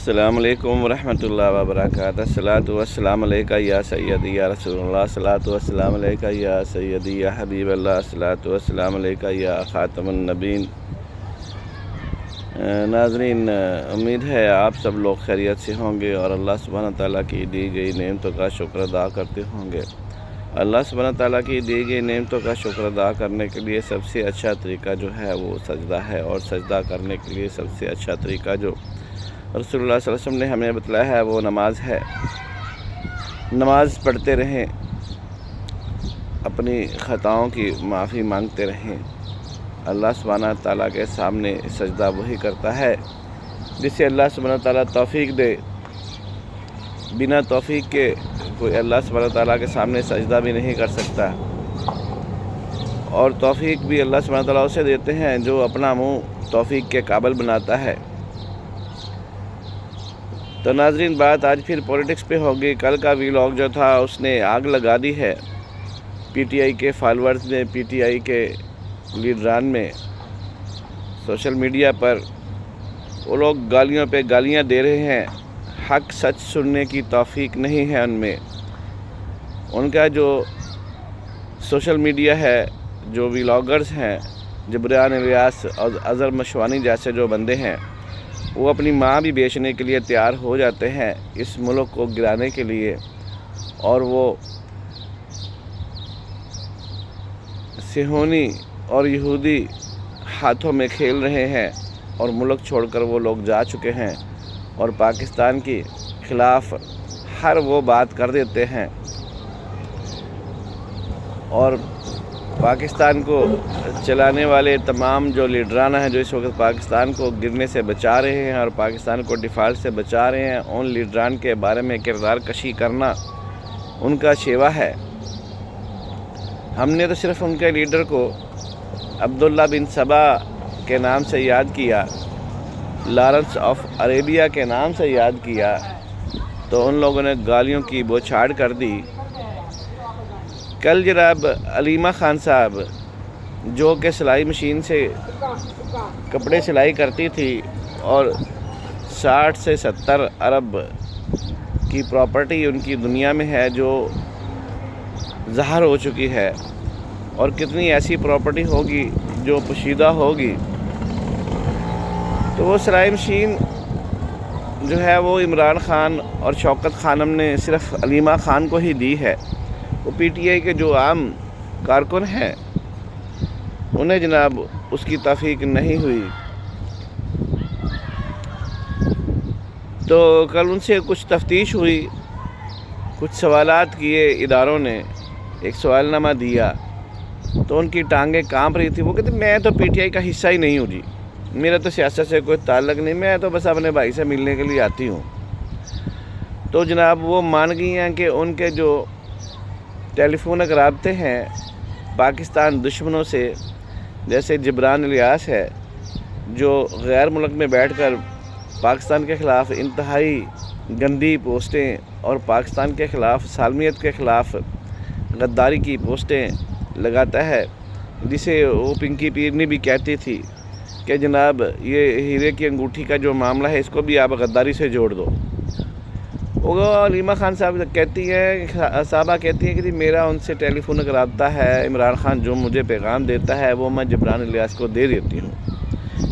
السلام علیکم ورحمۃ اللہ وبرکاتہ۔ الصلاۃ والسلام علیکہ یا سیدی یا رسول اللہ، الصلاۃ والسلام علیکہ یا سیدی یا حبیب اللہ، الصلاۃ والسلام علیکہ یا خاتم النبین۔ ناظرین، امید ہے آپ سب لوگ خیریت سے ہوں گے اور اللہ سبحانہ تعالیٰ کی دی گئی نعمتوں کا شکر ادا کرتے ہوں گے۔ اللہ سبحانہ تعالیٰ کی دی گئی نعمتوں کا شکر ادا کرنے کے لیے سب سے اچھا طریقہ جو ہے وہ سجدہ ہے، اور سجدہ کرنے کے لیے سب سے اچھا طریقہ جو رسول اللہ صلی اللہ علیہ وسلم نے ہمیں بتلایا ہے وہ نماز ہے۔ نماز پڑھتے رہیں، اپنی خطاؤں کی معافی مانگتے رہیں۔ اللہ سبحانہ تعالیٰ کے سامنے سجدہ وہی کرتا ہے جسے اللہ سبحانہ تعالیٰ توفیق دے۔ بنا توفیق کے کوئی اللہ سبحانہ تعالیٰ کے سامنے سجدہ بھی نہیں کر سکتا، اور توفیق بھی اللہ سبحانہ تعالیٰ اسے دیتے ہیں جو اپنا منہ توفیق کے قابل بناتا ہے۔ تو ناظرین، بات آج پھر پولیٹکس پہ ہوگی۔ کل کا ویلاگ جو تھا اس نے آگ لگا دی ہے پی ٹی آئی کے فالورز نے، پی ٹی آئی کے لیڈران میں۔ سوشل میڈیا پر وہ لوگ گالیوں پہ گالیاں دے رہے ہیں، حق سچ سننے کی توفیق نہیں ہے ان میں۔ ان کا جو سوشل میڈیا ہے، جو ویلاگرز ہیں، جبران الیاس اور اظہر مشوانی جیسے جو بندے ہیں، وہ اپنی ماں بھی بیچنے کے لیے تیار ہو جاتے ہیں اس ملک کو گرانے کے لیے، اور وہ صہیونی اور یہودی ہاتھوں میں کھیل رہے ہیں، اور ملک چھوڑ کر وہ لوگ جا چکے ہیں اور پاکستان کے خلاف ہر وہ بات کر دیتے ہیں، اور پاکستان کو چلانے والے تمام جو لیڈران ہیں جو اس وقت پاکستان کو گرنے سے بچا رہے ہیں اور پاکستان کو ڈیفالٹ سے بچا رہے ہیں، ان لیڈران کے بارے میں کردار کشی کرنا ان کا شیوا ہے۔ ہم نے تو صرف ان کے لیڈر کو عبداللہ بن سبا کے نام سے یاد کیا، لارنس آف عربیہ کے نام سے یاد کیا، تو ان لوگوں نے گالیوں کی بوچھاڑ کر دی۔ کل جناب علیمہ خان صاحب، جو کہ سلائی مشین سے کپڑے سلائی کرتی تھی اور 60 سے 70 ارب کی پراپرٹی ان کی دنیا میں ہے جو ظاہر ہو چکی ہے، اور کتنی ایسی پراپرٹی ہوگی جو پوشیدہ ہوگی، تو وہ سلائی مشین جو ہے وہ عمران خان اور شوکت خانم نے صرف علیمہ خان کو ہی دی ہے۔ وہ پی ٹی آئی کے جو عام کارکن ہیں انہیں جناب اس کی توفیق نہیں ہوئی۔ تو کل ان سے کچھ تفتیش ہوئی، کچھ سوالات کیے اداروں نے، ایک سوال نامہ دیا، تو ان کی ٹانگیں کانپ رہی تھی۔ وہ کہتے میں تو پی ٹی آئی کا حصہ ہی نہیں ہوں جی، میرا تو سیاست سے کوئی تعلق نہیں، میں تو بس اپنے بھائی سے ملنے کے لیے آتی ہوں۔ تو جناب وہ مان گئی ہیں کہ ان کے جو ٹیلی فونک رابطے ہیں پاکستان دشمنوں سے، جیسے جبران الیاس ہے جو غیر ملک میں بیٹھ کر پاکستان کے خلاف انتہائی گندی پوسٹیں اور پاکستان کے خلاف سالمیت کے خلاف غداری کی پوسٹیں لگاتا ہے، جسے وہ پنکی پیرنی بھی کہتی تھی کہ جناب یہ ہیرے کی انگوٹھی کا جو معاملہ ہے اس کو بھی آپ غداری سے جوڑ دو۔ وہ علیمہ خان صاحب صاحبہ کہتی ہیں کہ میرا ان سے ٹیلی فونک رابطہ ہے، عمران خان جو مجھے پیغام دیتا ہے وہ میں جبران الیاس کو دے دیتی ہوں،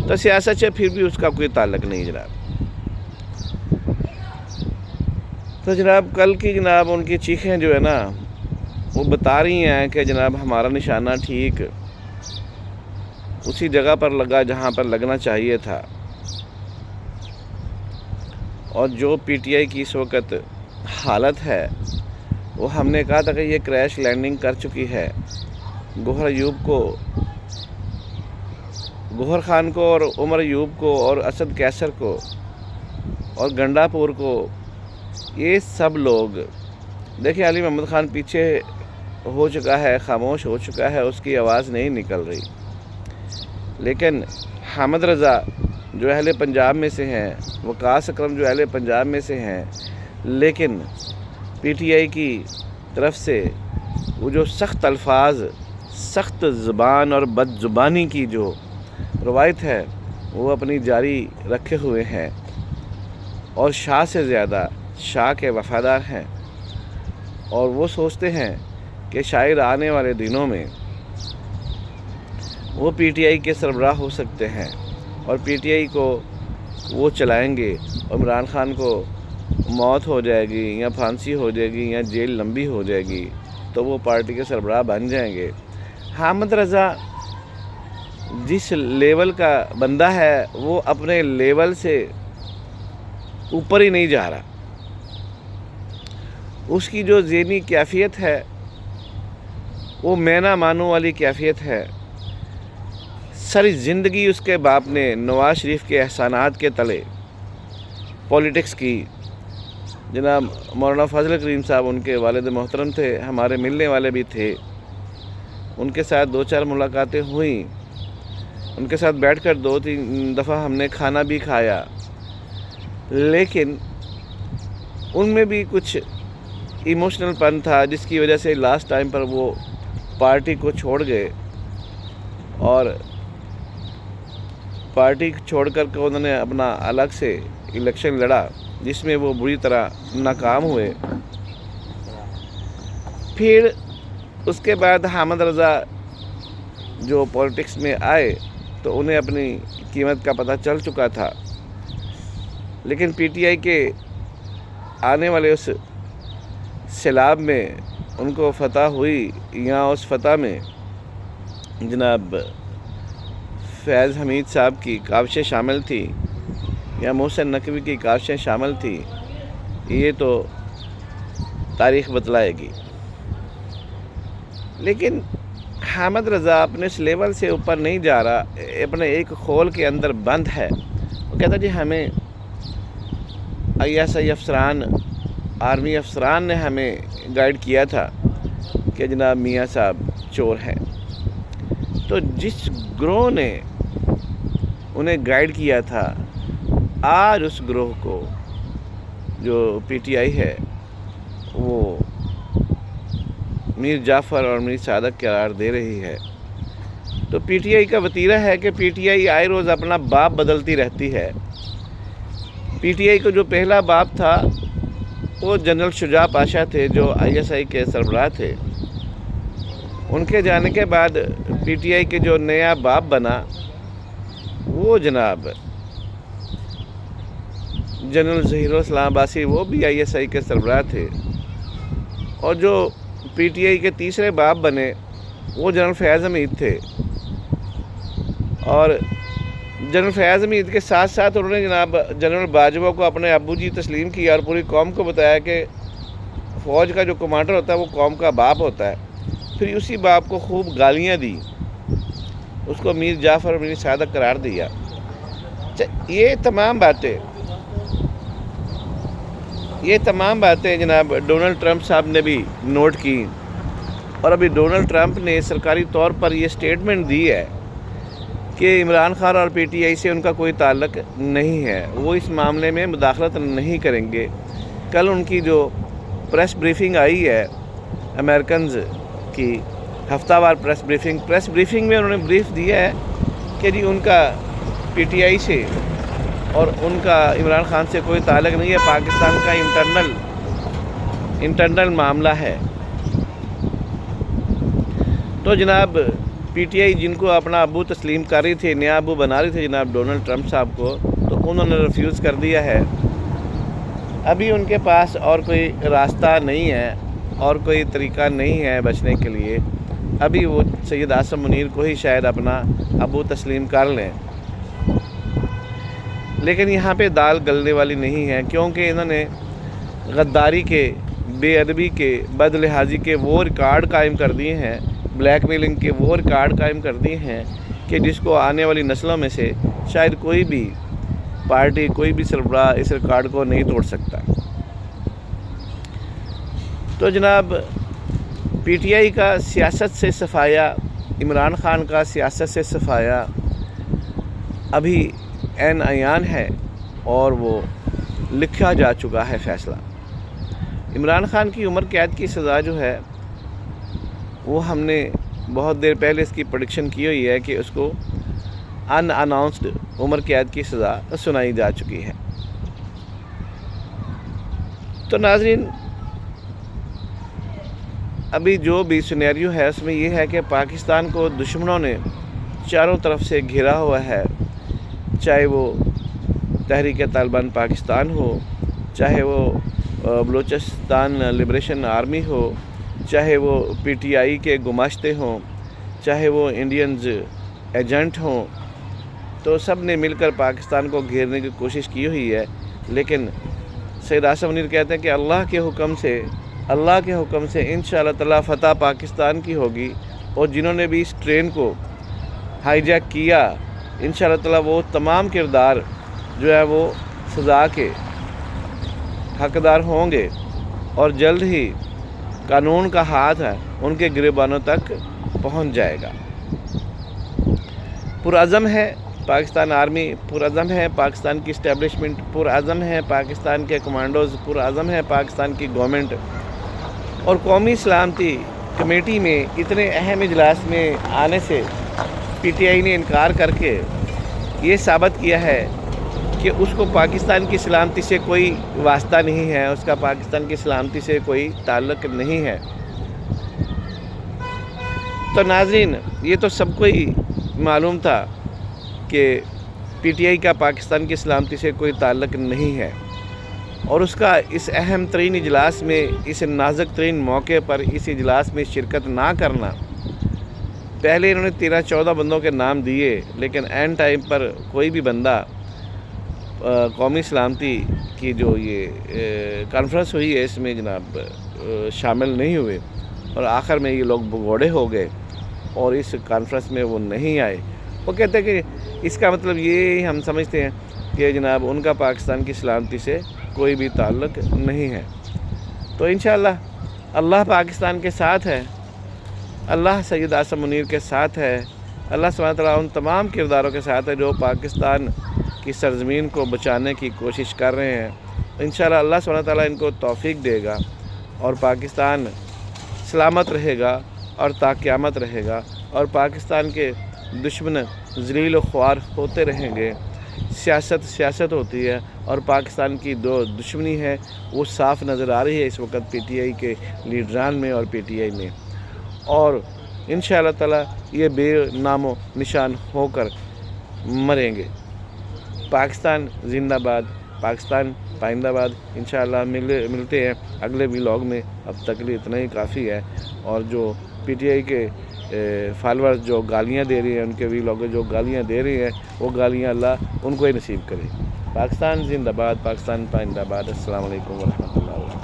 تو سیاست سے پھر بھی اس کا کوئی تعلق نہیں جناب۔ تو جناب کل کی جناب ان کی چیخیں جو ہے نا وہ بتا رہی ہیں کہ جناب ہمارا نشانہ ٹھیک اسی جگہ پر لگا جہاں پر لگنا چاہیے تھا، اور جو پی ٹی آئی کی اس وقت حالت ہے وہ ہم نے کہا تھا کہ یہ کریش لینڈنگ کر چکی ہے۔ گوہر ایوب کو، گوہر خان کو اور عمر ایوب کو اور اسد کیسر کو اور گنڈا پور کو، یہ سب لوگ دیکھیں، علی محمد خان پیچھے ہو چکا ہے، خاموش ہو چکا ہے، اس کی آواز نہیں نکل رہی، لیکن حامد رضا جو اہل پنجاب میں سے ہیں، وقاص اکرم جو اہل پنجاب میں سے ہیں، لیکن پی ٹی آئی کی طرف سے وہ جو سخت الفاظ، سخت زبان اور بد زبانی کی جو روایت ہے وہ اپنی جاری رکھے ہوئے ہیں۔ اور شاہ سے زیادہ شاہ کے وفادار ہیں، اور وہ سوچتے ہیں کہ شاید آنے والے دنوں میں وہ پی ٹی آئی کے سربراہ ہو سکتے ہیں، اور پی ٹی آئی کو وہ چلائیں گے، اور عمران خان کو موت ہو جائے گی یا پھانسی ہو جائے گی یا جیل لمبی ہو جائے گی تو وہ پارٹی کے سربراہ بن جائیں گے۔ حامد رضا جس لیول کا بندہ ہے وہ اپنے لیول سے اوپر ہی نہیں جا رہا۔ اس کی جو ذہنی کیفیت ہے وہ میں نہ مانوں والی کیفیت ہے۔ ساری زندگی اس کے باپ نے نواز شریف کے احسانات کے تلے پولیٹکس کی۔ جناب مولانا فضل کریم صاحب ان کے والد محترم تھے، ہمارے ملنے والے بھی تھے، ان کے ساتھ 2-4 ملاقاتیں ہوئیں، ان کے ساتھ بیٹھ کر 2-3 دفعہ ہم نے کھانا بھی کھایا، لیکن ان میں بھی کچھ ایموشنل پن تھا جس کی وجہ سے لاسٹ ٹائم پر وہ پارٹی کو چھوڑ گئے، اور پارٹی چھوڑ کر کے انہوں نے اپنا الگ سے الیکشن لڑا جس میں وہ بری طرح ناکام ہوئے۔ پھر اس کے بعد حامد رضا جو پولیٹکس میں آئے تو انہیں اپنی قیمت کا پتہ چل چکا تھا، لیکن پی ٹی آئی کے آنے والے اس سیلاب میں ان کو فتح ہوئی، یا اس فتح میں جناب فیض حمید صاحب کی کاوشیں شامل تھی یا محسن نقوی کی کاوشیں شامل تھی، یہ تو تاریخ بتلائے گی۔ لیکن حامد رضا اپنے اس لیول سے اوپر نہیں جا رہا، اپنے ایک خول کے اندر بند ہے۔ وہ کہتا جی ہمیں ISI افسران، آرمی افسران نے ہمیں گائیڈ کیا تھا کہ جناب میاں صاحب چور ہیں۔ تو جس گروہ نے انہیں گائیڈ کیا تھا، آج اس گروہ کو جو پی ٹی آئی ہے وہ میر جعفر اور میر صادق قرار دے رہی ہے۔ تو پی ٹی آئی کا وتیرہ ہے کہ پی ٹی آئی آئے روز اپنا باپ بدلتی رہتی ہے۔ پی ٹی آئی کو جو پہلا باپ تھا وہ جنرل شجاع پاشا تھے جو ISI کے سربراہ تھے۔ ان کے جانے کے بعد پی ٹی آئی کے جو نیا باپ بنا وہ جناب جنرل ظہیر الاسلام عباسی، وہ بھی ISI کے سربراہ تھے، اور جو پی ٹی آئی کے تیسرے باپ بنے وہ جنرل فیاض حمید تھے، اور جنرل فیاض حمید کے ساتھ ساتھ انہوں نے جناب جنرل باجوہ کو اپنے ابو جی تسلیم کیا، اور پوری قوم کو بتایا کہ فوج کا جو کمانڈر ہوتا ہے وہ قوم کا باپ ہوتا ہے۔ پھر اسی باپ کو خوب گالیاں دی، اس کو میر جعفر اور میر صادق قرار دیا۔ یہ تمام باتیں جناب ڈونلڈ ٹرمپ صاحب نے بھی نوٹ کی، اور ابھی ڈونلڈ ٹرمپ نے سرکاری طور پر یہ سٹیٹمنٹ دی ہے کہ عمران خان اور پی ٹی آئی سے ان کا کوئی تعلق نہیں ہے، وہ اس معاملے میں مداخلت نہیں کریں گے۔ کل ان کی جو پریس بریفنگ آئی ہے امریکنز کی، ہفتہ وار پریس بریفنگ میں انہوں نے بریف دیا ہے کہ جی ان کا پی ٹی آئی سے اور ان کا عمران خان سے کوئی تعلق نہیں ہے، پاکستان کا انٹرنل معاملہ ہے۔ تو جناب پی ٹی آئی جن کو اپنا ابو تسلیم کر رہی تھی، نیا ابو بنا رہی تھی جناب ڈونلڈ ٹرمپ صاحب کو، تو انہوں نے ریفیوز کر دیا ہے۔ ابھی ان کے پاس اور کوئی راستہ نہیں ہے اور کوئی طریقہ نہیں ہے بچنے کے لیے، ابھی وہ سید عاصم منیر کو ہی شاید اپنا ابو تسلیم کر لیں۔ لیکن یہاں پہ دال گلنے والی نہیں ہے، کیونکہ انہوں نے غداری کے، بے ادبی کے، بد لحاظی کے وہ ریکارڈ قائم کر دیے ہیں، بلیک میلنگ کے وہ ریکارڈ قائم کر دیے ہیں کہ جس کو آنے والی نسلوں میں سے شاید کوئی بھی پارٹی، کوئی بھی سربراہ اس ریکارڈ کو نہیں توڑ سکتا۔ تو جناب پی ٹی آئی کا سیاست سے صفایا، عمران خان کا سیاست سے صفایا ابھی عین عیان ہے، اور وہ لکھا جا چکا ہے فیصلہ۔ عمران خان کی عمر قید کی سزا جو ہے وہ ہم نے بہت دیر پہلے اس کی پریڈکشن کی ہوئی ہے کہ اس کو ان اناؤنسڈ عمر قید کی سزا سنائی جا چکی ہے۔ تو ناظرین ابھی جو بھی سینیریو ہے اس میں یہ ہے کہ پاکستان کو دشمنوں نے چاروں طرف سے گھیرا ہوا ہے، چاہے وہ تحریک طالبان پاکستان ہو، چاہے وہ بلوچستان لبریشن آرمی ہو، چاہے وہ پی ٹی آئی کے گماشتے ہوں، چاہے وہ انڈینز ایجنٹ ہوں، تو سب نے مل کر پاکستان کو گھیرنے کی کوشش کی ہوئی ہے۔ لیکن سید آصف منیر کہتے ہیں کہ اللہ کے حکم سے انشاءاللہ تعالیٰ فتح پاکستان کی ہوگی، اور جنہوں نے بھی اس ٹرین کو ہائی جیک کیا انشاءاللہ تعالیٰ وہ تمام کردار جو ہے وہ سزا کے حقدار ہوں گے، اور جلد ہی قانون کا ہاتھ ہے ان کے گریبانوں تک پہنچ جائے گا۔ پرعزم ہے پاکستان آرمی، پرعزم ہے پاکستان کی اسٹیبلشمنٹ، پرعزم ہے پاکستان کے کمانڈوز، پرعزم ہے پاکستان کی گورنمنٹ، اور قومی سلامتی کمیٹی میں اتنے اہم اجلاس میں آنے سے پی ٹی آئی نے انکار کر کے یہ ثابت کیا ہے کہ اس کو پاکستان کی سلامتی سے کوئی واسطہ نہیں ہے، اس کا پاکستان کی سلامتی سے کوئی تعلق نہیں ہے۔ تو ناظرین یہ تو سب کو ہی معلوم تھا کہ پی ٹی آئی کا پاکستان کی سلامتی سے کوئی تعلق نہیں ہے، اور اس کا اس اہم ترین اجلاس میں، اس نازک ترین موقع پر اس اجلاس میں شرکت نہ کرنا، پہلے انہوں نے 13-14 بندوں کے نام دیے، لیکن اینڈ ٹائم پر کوئی بھی بندہ قومی سلامتی کی جو یہ کانفرنس ہوئی ہے اس میں جناب شامل نہیں ہوئے، اور آخر میں یہ لوگ بگوڑے ہو گئے اور اس کانفرنس میں وہ نہیں آئے۔ وہ کہتے ہیں کہ اس کا مطلب یہ ہم سمجھتے ہیں کہ جناب ان کا پاکستان کی سلامتی سے کوئی بھی تعلق نہیں ہے۔ تو انشاءاللہ اللہ پاکستان کے ساتھ ہے، اللہ سید آصف منیر کے ساتھ ہے، اللہ سبحانہ وتعالیٰ ان تمام کرداروں کے ساتھ ہے جو پاکستان کی سرزمین کو بچانے کی کوشش کر رہے ہیں۔ انشاءاللہ اللہ سبحانہ وتعالیٰ ان کو توفیق دے گا، اور پاکستان سلامت رہے گا اور تا قیامت رہے گا، اور پاکستان کے دشمن ذلیل و خوار ہوتے رہیں گے۔ سیاست ہوتی ہے، اور پاکستان کی جو دشمنی ہے وہ صاف نظر آ رہی ہے اس وقت پی ٹی آئی کے لیڈران میں اور پی ٹی آئی میں، اور انشاءاللہ تعالیٰ یہ بے نام و نشان ہو کر مریں گے۔ پاکستان زندہ باد، پاکستان پائندہ باد۔ انشاءاللہ ملتے ہیں اگلے ولاگ میں، اب تک لیے اتنا ہی کافی ہے، اور جو پی ٹی آئی کے فالورز جو گالیاں دے رہے ہیں، ان کے ولاگ جو گالیاں دے رہے ہیں، وہ گالیاں اللہ ان کو ہی نصیب کرے۔ پاکستان زندہ باد، پاکستان پائندہ باد۔ السلام علیکم ورحمۃ اللہ۔